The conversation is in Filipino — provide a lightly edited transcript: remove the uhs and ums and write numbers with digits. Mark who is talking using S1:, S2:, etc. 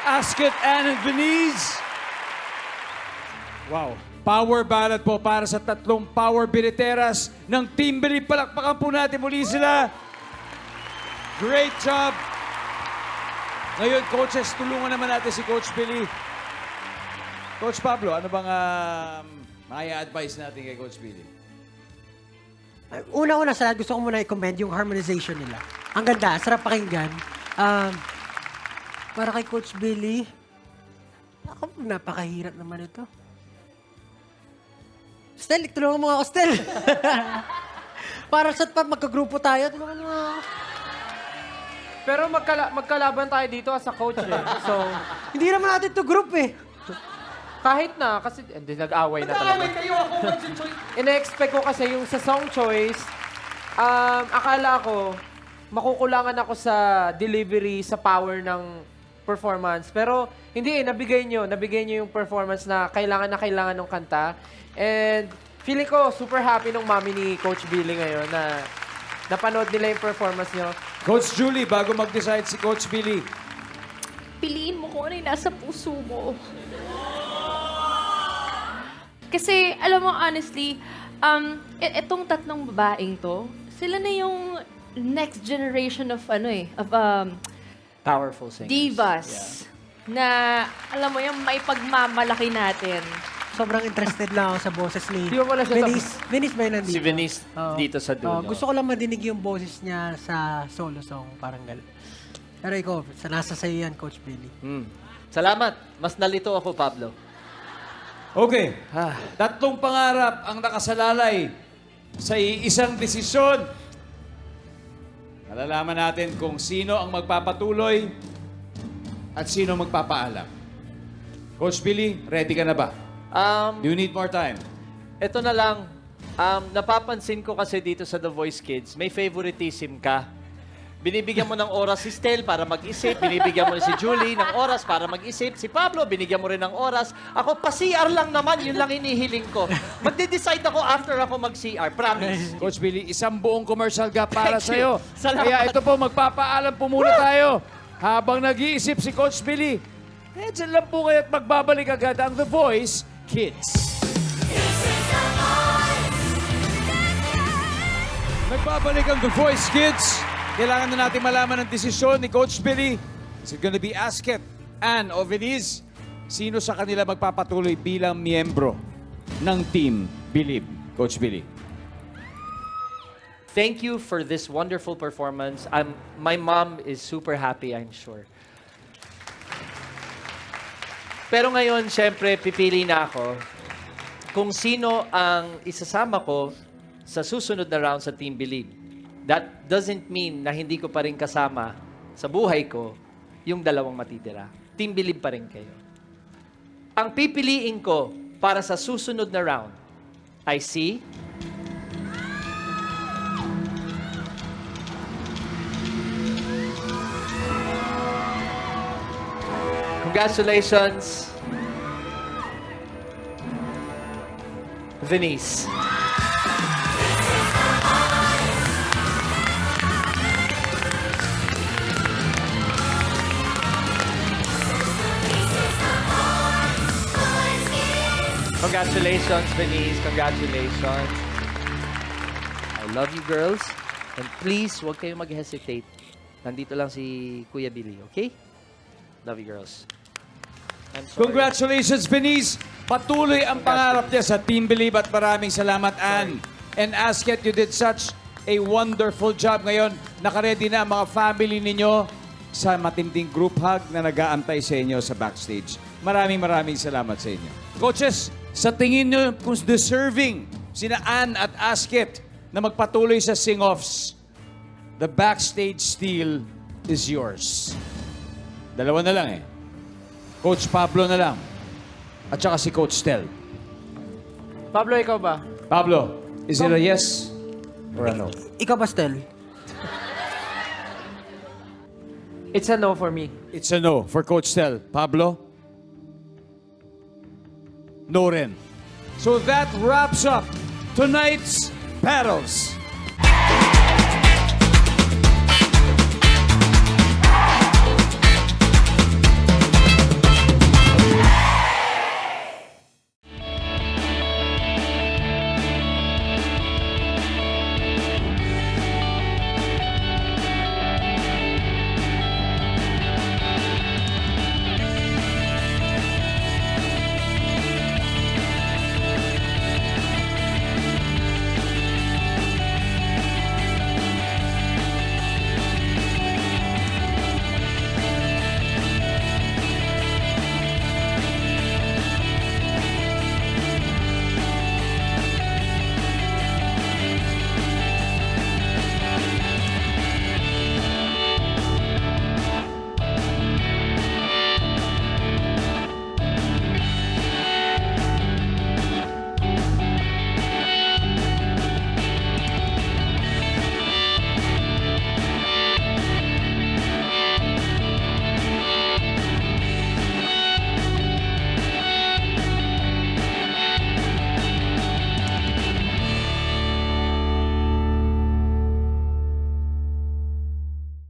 S1: Asket, Ann, and Venice. Wow. Power ballad po para sa tatlong power biliteras ng Team Bilib. Palakpakan po natin muli sila. Great job. Ngayon, coaches, tulungan naman natin si Coach Billy. Coach Pablo, ano bang advice natin kay Coach Billy?
S2: Una-una sa lahat, gusto ko muna i-commend yung harmonization nila. Ang ganda, sarap pakinggan. Para kay Coach Billy, ako, napakahirap naman ito. Stel, tulungan mo ako, Stel. Para sa magkagrupo tayo, tulungan mo ako.
S3: Pero magkalaban tayo dito as a coach eh. So,
S2: Hindi naman natin to group eh.
S3: kahit na, kasi hindi nag-away na talaga. Ina-expect ko kasi yung sa song choice, akala ko, makukulangan ako sa delivery, sa power ng performance. Pero hindi eh, nabigay nyo yung performance na kailangan ng kanta. And feeling ko super happy nung mami ni Coach Billy ngayon na napanood nila yung performance nyo.
S1: Coach Julie, bago mag-decide si Coach Billy,
S4: Piliin mo kung ano yung nasa puso mo. Kasi, alam mo, honestly, itong tatlong babaeng to, sila na yung next generation of,
S3: Powerful singers.
S4: divas. Na, alam mo, yung may pagmamalaki natin.
S2: Sobrang interested lang ako sa boses ni
S3: Di ba wala siya
S2: Venice ba yun nandito?
S5: Si Venice
S2: Oo.
S5: dito sa dulo.
S2: Gusto ko lang madinig yung boses niya sa solo song, parang gano'n. Pero ikaw, nasa sa'yo yan, Coach Billy.
S5: Salamat. Mas nalito ako, Pablo.
S1: okay. Tatlong pangarap ang nakasalalay sa isang desisyon. Malalaman natin kung sino ang magpapatuloy at sino magpapaalam. Coach Billy, ready ka na ba? Do you need more time?
S5: Ito na lang. Napapansin ko kasi dito sa The Voice Kids, may favoritism ka. Binibigyan mo ng oras si Stel para mag-isip. Binibigyan mo si Julie ng oras para mag-isip. Si Pablo, binigyan mo rin ng oras. Ako, pa-CR lang naman. Yun lang inihiling ko. Magde-decide ako after ako mag-CR. Promise.
S1: Coach Billy, isang buong commercial gap para
S5: Thank you.
S1: sa'yo.
S5: Salamat.
S1: Kaya ito po, magpapaalam po muna tayo. Habang nag-iisip si Coach Billy, dyan lang po kayo at magbabalik agad ang The Voice Kids. Nagbabalik ang The Voice Kids. Kailangan na natin malaman ang desisyon ni Coach Billy. Is it gonna be Asket, Ann, o Venice? Sino sa kanila magpapatuloy bilang miyembro ng Team Bilib? Coach Billy.
S5: Thank you for this wonderful performance. My mom is super happy, I'm sure. Pero ngayon, syempre, pipili na ako kung sino ang isasama ko sa susunod na round sa Team Bilib. That doesn't mean na hindi ko pa rin kasama sa buhay ko yung dalawang matitira. Team Bilib pa rin kayo. Ang pipiliin ko para sa susunod na round ay si Congratulations, Venice. Congratulations, Venice. Congratulations. I love you, girls. And please, huwag kayong mag-hesitate. Nandito lang si Kuya Billy, okay? Love you, girls. I'm sorry.
S1: Congratulations, Venice! Patuloy ang pangarap niya sa Team Bilib at maraming salamat, Ann. And Asket, you did such a wonderful job ngayon. Nakaredy na ang mga family ninyo sa matinding group hug na nag-aantay sa inyo sa backstage. Maraming salamat sa inyo. Coaches, sa tingin nyo kung deserving sina Ann at Asket na magpatuloy sa sing-offs, the backstage steal is yours. Dalawa na lang eh. Coach Pablo na lang. At saka si Coach Stel.
S3: Pablo, ikaw ba?
S1: Pablo, is it a yes or a no?
S2: Ikaw ba, Stel?
S3: It's a no for me.
S1: It's a no for Coach Stel. Pablo? No rin. So that wraps up tonight's battles.